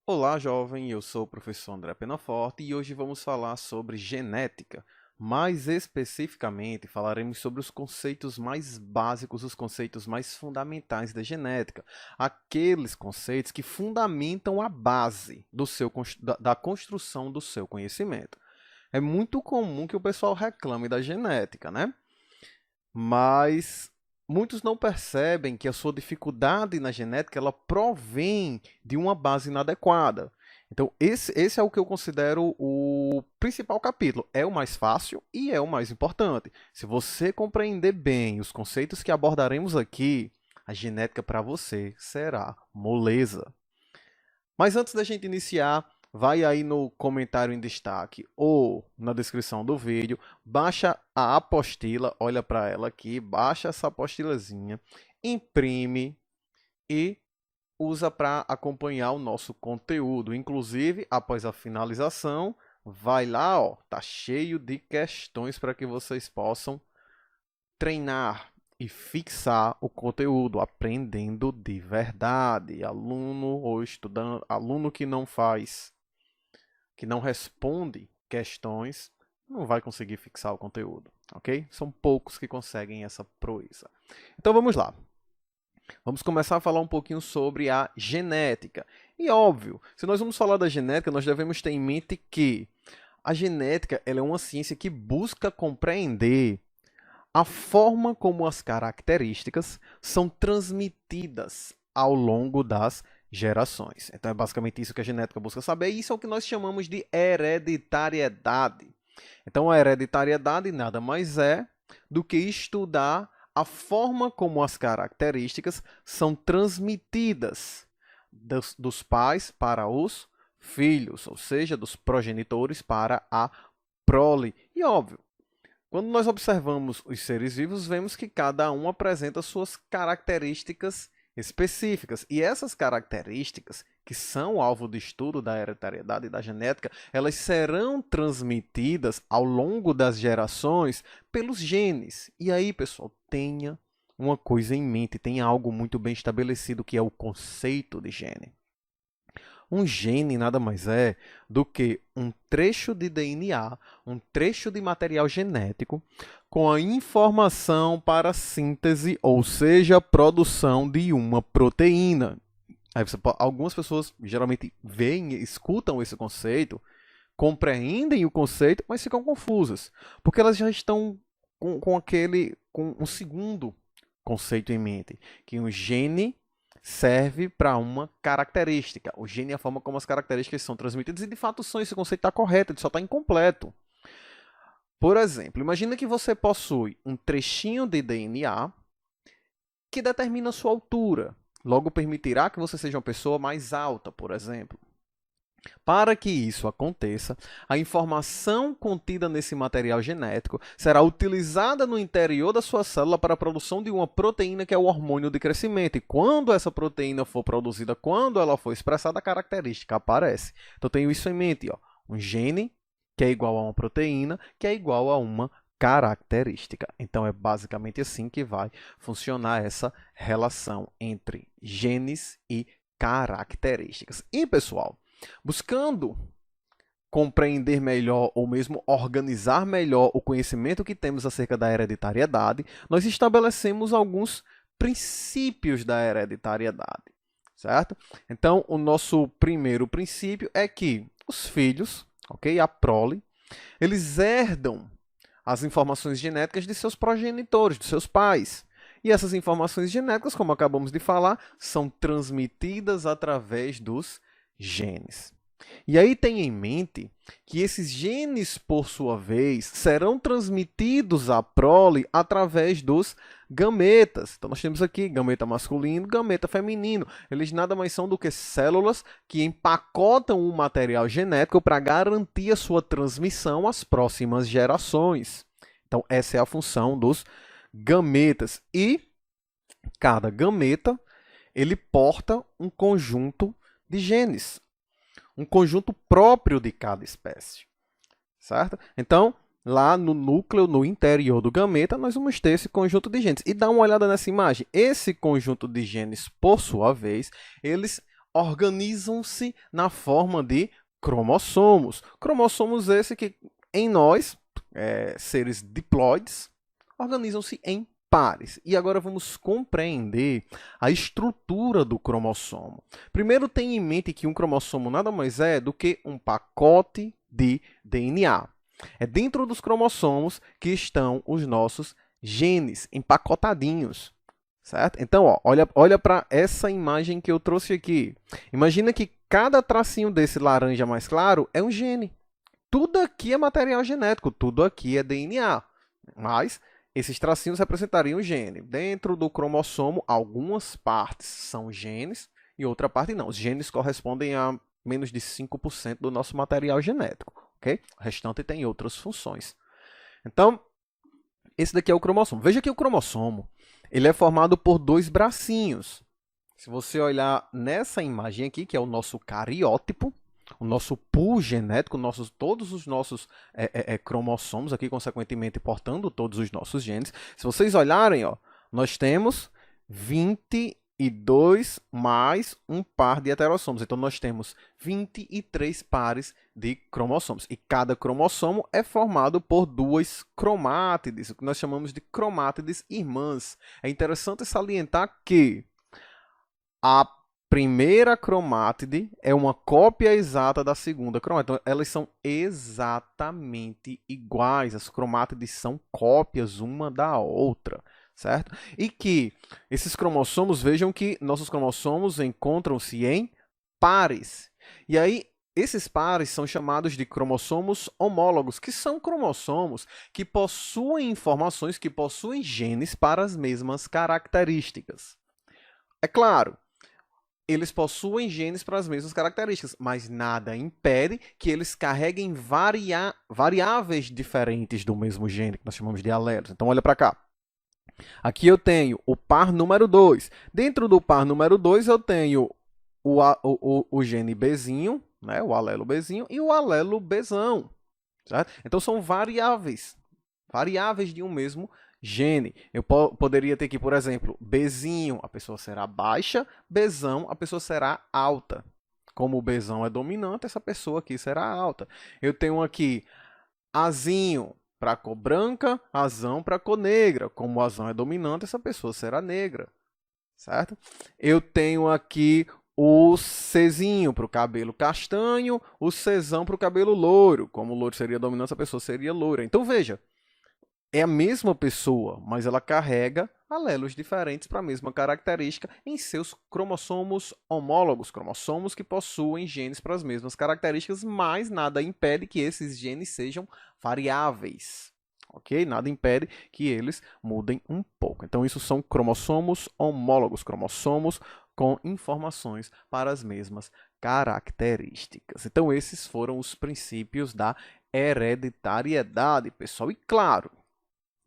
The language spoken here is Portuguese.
Olá, jovem, eu sou o professor André Penaforte e hoje vamos falar sobre genética. Mais especificamente, falaremos sobre os conceitos mais básicos, os conceitos mais fundamentais da genética. Aqueles conceitos que fundamentam a base da construção do seu conhecimento. É muito comum que o pessoal reclame da genética, né? Mas muitos não percebem que a sua dificuldade na genética ela provém de uma base inadequada. Então, esse é o que eu considero o principal capítulo. É o mais fácil e é o mais importante. Se você compreender bem os conceitos que abordaremos aqui, a genética para você será moleza. Mas antes da gente iniciar, vai aí no comentário em destaque ou na descrição do vídeo, baixa a apostila, olha para ela aqui, baixa essa apostilazinha, imprime e usa para acompanhar o nosso conteúdo. Inclusive, após a finalização, vai lá, ó, tá cheio de questões para que vocês possam treinar e fixar o conteúdo, aprendendo de verdade. Aluno ou estudante, aluno que não faz, que não responde questões, não vai conseguir fixar o conteúdo, ok? São poucos que conseguem essa proeza. Então vamos lá. Vamos começar a falar um pouquinho sobre a genética. E óbvio, se nós vamos falar da genética, nós devemos ter em mente que a genética ela é uma ciência que busca compreender a forma como as características são transmitidas ao longo das gerações. Então é basicamente isso que a genética busca saber, e isso é o que nós chamamos de hereditariedade. Então a hereditariedade nada mais é do que estudar a forma como as características são transmitidas dos pais para os filhos, ou seja, dos progenitores para a prole. E óbvio, quando nós observamos os seres vivos, vemos que cada um apresenta suas características específicas. E essas características, que são alvo de estudo da hereditariedade e da genética, elas serão transmitidas ao longo das gerações pelos genes. E aí, pessoal, tenha uma coisa em mente, tenha algo muito bem estabelecido, que é o conceito de gene. Um gene nada mais é do que um trecho de DNA, um trecho de material genético com a informação para síntese, ou seja, produção de uma proteína. Aí algumas pessoas geralmente veem, escutam esse conceito, compreendem o conceito, mas ficam confusas, porque elas já estão com um segundo conceito em mente, que um gene serve para uma característica. O gene é a forma como as características são transmitidas, e de fato esse conceito está correto, ele só está incompleto. Por exemplo, imagina que você possui um trechinho de DNA que determina a sua altura. Logo permitirá que você seja uma pessoa mais alta, por exemplo. Para que isso aconteça, a informação contida nesse material genético será utilizada no interior da sua célula para a produção de uma proteína que é o hormônio de crescimento. E quando essa proteína for produzida, quando ela for expressada, a característica aparece. Então, tenho isso em mente, ó. Um gene que é igual a uma proteína, que é igual a uma característica. Então, é basicamente assim que vai funcionar essa relação entre genes e características. E, pessoal, buscando compreender melhor ou mesmo organizar melhor o conhecimento que temos acerca da hereditariedade, nós estabelecemos alguns princípios da hereditariedade, certo? Então, o nosso primeiro princípio é que os filhos, ok, a prole, eles herdam as informações genéticas de seus progenitores, de seus pais. E essas informações genéticas, como acabamos de falar, são transmitidas através dos genes. E aí tenha em mente que esses genes, por sua vez, serão transmitidos à prole através dos gametas. Então, nós temos aqui gameta masculino, gameta feminino. Eles nada mais são do que células que empacotam o material genético para garantir a sua transmissão às próximas gerações. Então, essa é a função dos gametas. E cada gameta, ele porta um conjunto de genes, um conjunto próprio de cada espécie, certo? Então, lá no núcleo, no interior do gameta, nós vamos ter esse conjunto de genes. E dá uma olhada nessa imagem. Esse conjunto de genes, por sua vez, eles organizam-se na forma de cromossomos. Cromossomos esse que, em nós, seres diploides, organizam-se em pares. E agora vamos compreender a estrutura do cromossomo. Primeiro, tenha em mente que um cromossomo nada mais é do que um pacote de DNA. É dentro dos cromossomos que estão os nossos genes, empacotadinhos. Certo? Então, ó, olha para essa imagem que eu trouxe aqui. Imagina que cada tracinho desse laranja mais claro é um gene. Tudo aqui é material genético, tudo aqui é DNA. Mas esses tracinhos representariam o gene. Dentro do cromossomo, algumas partes são genes e outra parte não. Os genes correspondem a menos de 5% do nosso material genético. Okay? O restante tem outras funções. Então, esse daqui é o cromossomo. Veja que o cromossomo ele é formado por dois bracinhos. Se você olhar nessa imagem aqui, que é o nosso cariótipo, o nosso pool genético, todos os nossos cromossomos aqui, consequentemente, portando todos os nossos genes. Se vocês olharem, ó, nós temos 22 mais um par de heterossomos. Então, nós temos 23 pares de cromossomos. E cada cromossomo é formado por duas cromátides, o que nós chamamos de cromátides irmãs. É interessante salientar que a primeira cromátide é uma cópia exata da segunda cromátide. Então, elas são exatamente iguais. As cromátides são cópias uma da outra, certo? E que esses cromossomos, vejam que nossos cromossomos encontram-se em pares. E aí, esses pares são chamados de cromossomos homólogos, que são cromossomos que possuem informações, que possuem genes para as mesmas características. É claro, eles possuem genes para as mesmas características, mas nada impede que eles carreguem variáveis diferentes do mesmo gene, que nós chamamos de alelos. Então, olha para cá. Aqui eu tenho o par número 2. Dentro do par número 2, eu tenho o gene Bzinho, né, o alelo Bzinho, e o alelo Bzão. Certo? Então, são variáveis de um mesmo gene. Eu poderia ter aqui, por exemplo, Bzinho, a pessoa será baixa, Bzão, a pessoa será alta. Como o Bzão é dominante, essa pessoa aqui será alta. Eu tenho aqui Azinho para cor branca, Azão para cor negra. Como o Azão é dominante, essa pessoa será negra. Certo? Eu tenho aqui o Czinho para o cabelo castanho, o Czão para o cabelo loiro. Como o loiro seria dominante, essa pessoa seria loira. Então, veja, é a mesma pessoa, mas ela carrega alelos diferentes para a mesma característica em seus cromossomos homólogos, cromossomos que possuem genes para as mesmas características, mas nada impede que esses genes sejam variáveis. Ok? Nada impede que eles mudem um pouco. Então, isso são cromossomos homólogos, cromossomos com informações para as mesmas características. Então, esses foram os princípios da hereditariedade, pessoal. E claro,